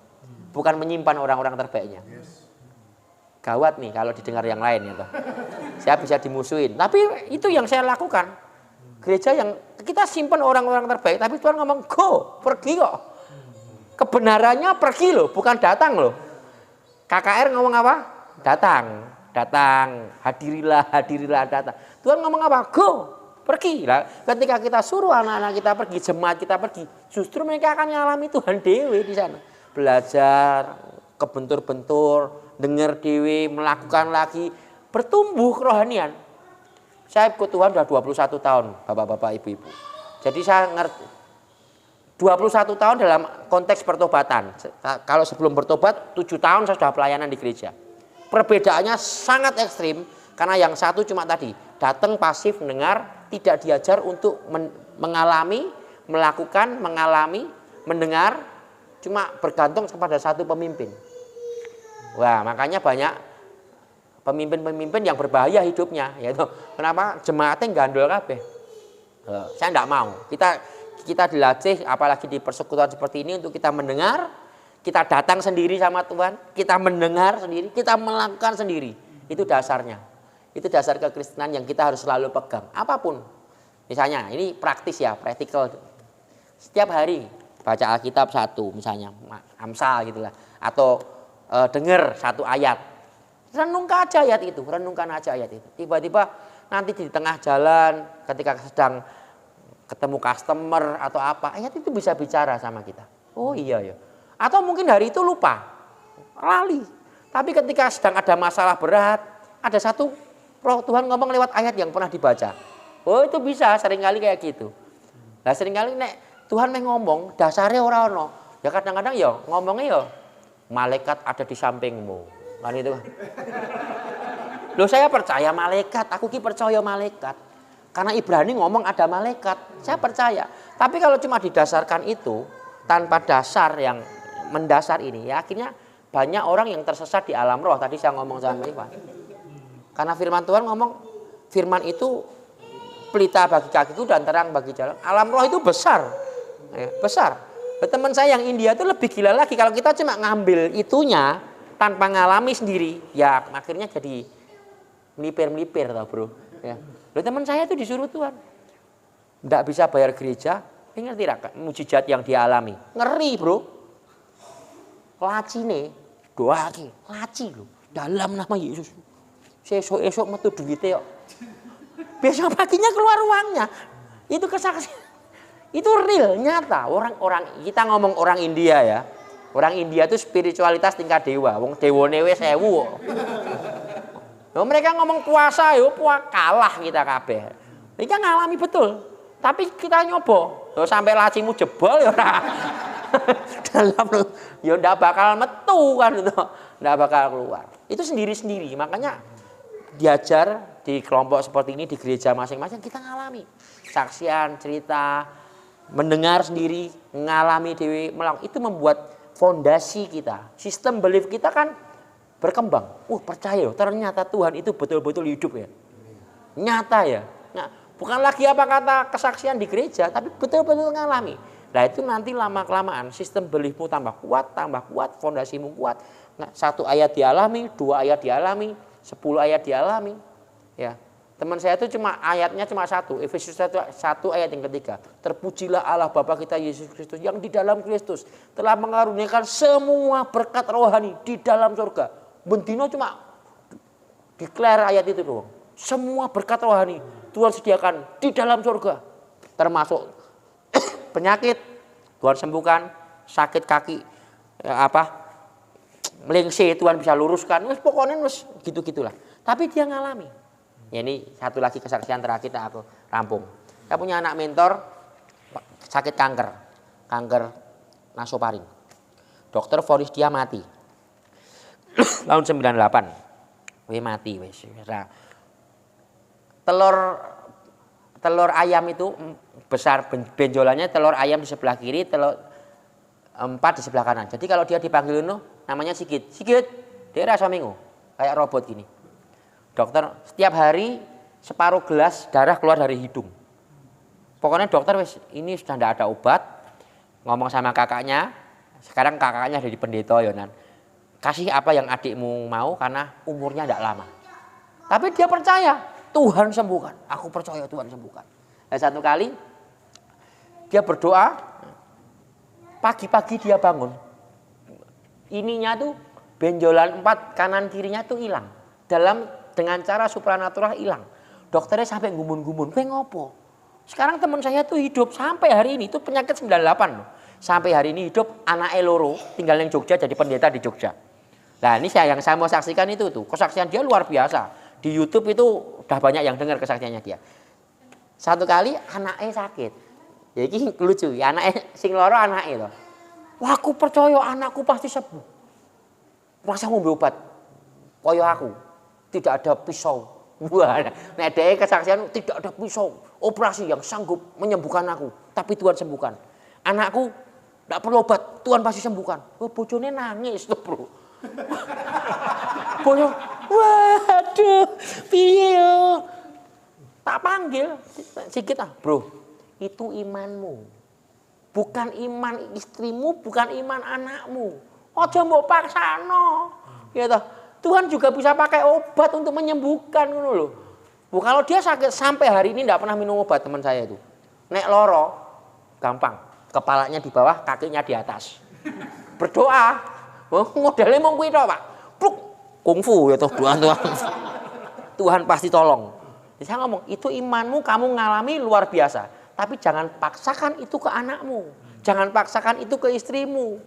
bukan menyimpan orang-orang terbaiknya. Gawat nih kalau didengar yang lain ya toh. Saya bisa dimusuhin. Tapi itu yang saya lakukan. Gereja yang kita simpan orang-orang terbaik, tapi Tuhan ngomong go, pergi kok. Kebenarannya pergi loh, bukan datang loh. KKR ngomong apa? Datang, hadirilah datang. Tuhan ngomong apa? Go, pergi. Lah, ketika kita suruh anak-anak kita pergi, jemaat kita pergi, justru mereka akan mengalami Tuhan dewe di sana. Belajar, kebentur-bentur, dengar dewe, melakukan lagi, bertumbuh kerohanian. Saya ikut Tuhan sudah 21 tahun, Bapak-bapak, Ibu-ibu. Jadi saya ngerti 21 tahun dalam konteks pertobatan. Kalau sebelum bertobat 7 tahun saya sudah pelayanan di gereja. Perbedaannya sangat ekstrim karena yang satu cuma tadi, datang pasif mendengar, tidak diajar untuk mengalami, melakukan, mengalami, mendengar, cuma bergantung kepada satu pemimpin. Wah, makanya banyak pemimpin-pemimpin yang berbahaya hidupnya, yaitu kenapa jemaatnya gandol kabeh. Saya tidak mau. Kita dilatih apalagi di persekutuan seperti ini untuk kita mendengar, kita datang sendiri sama Tuhan, kita mendengar sendiri, kita melakukan sendiri. Itu dasarnya. Itu dasar kekristenan yang kita harus selalu pegang. Apapun. Misalnya, ini praktis ya, praktikal. Setiap hari baca Alkitab 1 misalnya, Amsal gitulah, atau dengar 1 ayat. Renungkan aja ayat itu. Tiba-tiba nanti di tengah jalan ketika sedang ketemu customer atau apa, ayat itu bisa bicara sama kita. Oh iya ya. Atau mungkin hari itu lupa, lali. Tapi ketika sedang ada masalah berat, ada satu Roh Tuhan ngomong lewat ayat yang pernah dibaca. Oh itu bisa, seringkali kayak gitu. Nah seringkali nek Tuhan ngomong, dasarnya ora ono. Ya kadang-kadang ya ngomongnya ya malaikat ada di sampingmu. Kan itu. Loh saya percaya malaikat, aku ki percaya malaikat. Karena Ibrani ngomong ada malaikat, saya percaya. Tapi kalau cuma didasarkan itu, tanpa dasar yang mendasar ini, ya akhirnya banyak orang yang tersesat di alam roh. Tadi saya ngomong sama Iwan. Karena firman Tuhan ngomong, firman itu pelita bagi kakiku dan terang bagi jalan. Alam roh itu besar, ya, besar. Teman saya yang India itu lebih gila lagi. Kalau kita cuma ngambil itunya, tanpa ngalami sendiri, ya akhirnya jadi melipir tau bro. Ya. Loh teman saya itu disuruh Tuhan, nggak bisa bayar gereja, ngerti tidak mujizat yang dialami, ngeri bro. Laci nih, doa ki, laci loh, dalam nama Yesus. Esok metu duitnya yuk. Besok paginya keluar uangnya. Itu kesaksian, itu real, nyata. Orang kita ngomong orang India ya. Orang India itu spiritualitas tingkat dewa, wong dewane wis 1000. Mereka ngomong puasa yo kalah kita kabeh. Mereka ngalami betul. Tapi kita nyoba, sampai lacimu jebol ya ora. Dalam ya ndak bakal metu kan itu. Ndak bakal keluar. Itu sendiri-sendiri. Makanya diajar di kelompok seperti ini di gereja masing-masing kita ngalami. Saksian, cerita, mendengar sendiri, ngalami dewi, itu membuat fondasi kita, sistem belief kita kan berkembang. Percaya loh, ternyata Tuhan itu betul-betul hidup ya. Nyata ya. Nah, bukan lagi apa kata kesaksian di gereja, tapi betul-betul ngalami. Nah itu nanti lama-kelamaan sistem beliefmu tambah kuat, fondasimu kuat. Nah, 1 ayat dialami, 2 ayat dialami, 10 ayat dialami. Ya, teman saya itu ayatnya cuma 1, Efesus 1 ayat yang ketiga. Terpujilah Allah Bapa kita Yesus Kristus yang di dalam Kristus telah mengaruniakan semua berkat rohani di dalam surga. Bentino cuma declare ayat itu doang. Semua berkat rohani Tuhan sediakan di dalam surga. Termasuk penyakit Tuhan sembuhkan, sakit kaki melengse Tuhan bisa luruskan. Pokoknya gitu-gitulah. Tapi dia ngalami. Ya, ini satu lagi kesaksian terakhir aku rampung. Saya punya anak mentor sakit kanker nasofaring. Dokter vonis dia mati. Tahun 98. Mati wis. Telur ayam itu besar benjolannya, telur ayam di sebelah kiri, telur 4 di sebelah kanan. Jadi kalau dia dipanggil namanya Sigit, dia rasa minggu kayak robot gini. Dokter setiap hari separuh gelas darah keluar dari hidung. Pokoknya dokter ini sudah tidak ada obat. Ngomong sama kakaknya, sekarang kakaknya jadi pendeta Yonan. Kasih apa yang adikmu mau karena umurnya tidak lama. Tapi dia percaya Tuhan sembuhkan. Aku percaya Tuhan sembuhkan. Dan satu kali dia berdoa, pagi-pagi dia bangun. Ininya tuh benjolan 4 kanan kirinya tuh hilang. Dengan cara supranatural hilang. Dokternya sampai gumun-gumun, "Kowe ngopo?" Sekarang teman saya tuh hidup sampai hari ini, itu penyakit 98 loh. Sampai hari ini hidup, anak eloro tinggal yang Jogja jadi pendeta di Jogja. Nah ini yang saya mau saksikan itu tuh, kesaksian dia luar biasa. Di YouTube itu udah banyak yang dengar kesaksiannya dia. Satu kali anaknya sakit. Ya ini lucu, ya anaknya sing loro anaknya loh. Wah aku percaya anakku pasti sembuh. Masa ngombe obat? Koyo aku. Tidak ada pisau. Wah, nek dhek kesaksian tidak ada pisau operasi yang sanggup menyembuhkan aku, tapi Tuhan sembuhkan. Anakku tidak perlu obat, Tuhan pasti sembuhkan. Bojone nangis tuh, Bro. Boyo, waduh, piye yo? Tak panggil Sigit Bro. Itu imanmu. Bukan iman istrimu, bukan iman anakmu. Aja mbok paksano. Ya toh. Tuhan juga bisa pakai obat untuk menyembuhkan ngono lho. Kalau dia sakit sampai hari ini tidak pernah minum obat teman saya itu. Nek loro gampang, kepalanya di bawah, kakinya di atas. Berdoa. Modelnya mau kuwi tok, Pak. Pluk, kungfu ya toh doa Tuhan. Tuhan pasti tolong. Jadi saya ngomong, itu imanmu kamu ngalami luar biasa. Tapi jangan paksakan itu ke anakmu. Jangan paksakan itu ke istrimu.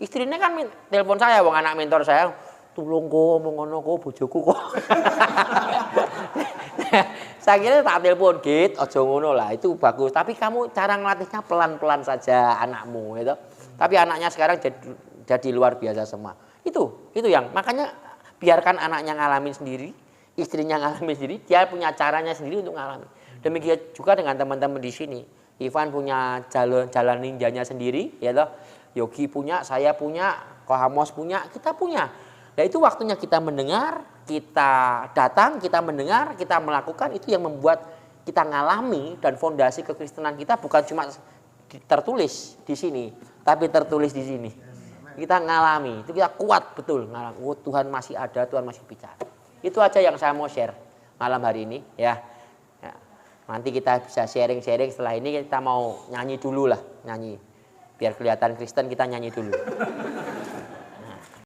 Istrinya kan telepon saya, wong anak mentor saya. Tulung kok omong ngono kok bojoku kok. Saya kira tak telepon, Git, aja ngono lah, itu bagus. Tapi kamu cara ngelatihnya pelan-pelan saja anakmu gitu. Tapi anaknya sekarang jadi luar biasa semua. Itu yang makanya biarkan anaknya ngalamin sendiri, istrinya ngalamin sendiri, dia punya caranya sendiri untuk ngalamin. Demikian juga dengan teman-teman di sini. Ivan punya jalan ninjanya sendiri, ya toh. Yogi punya, saya punya, Kohamos punya, kita punya. Nah itu waktunya kita mendengar, kita datang, kita mendengar, kita melakukan, itu yang membuat kita ngalami dan fondasi kekristenan kita bukan cuma tertulis di sini, tapi tertulis di sini. Kita ngalami, itu kita kuat betul ngalami. Oh, Tuhan masih ada, Tuhan masih bicara. Itu aja yang saya mau share malam hari ini ya. Nanti kita bisa sharing-sharing, setelah ini kita mau nyanyi dulu lah, nyanyi. Biar kelihatan Kristen kita nyanyi dulu.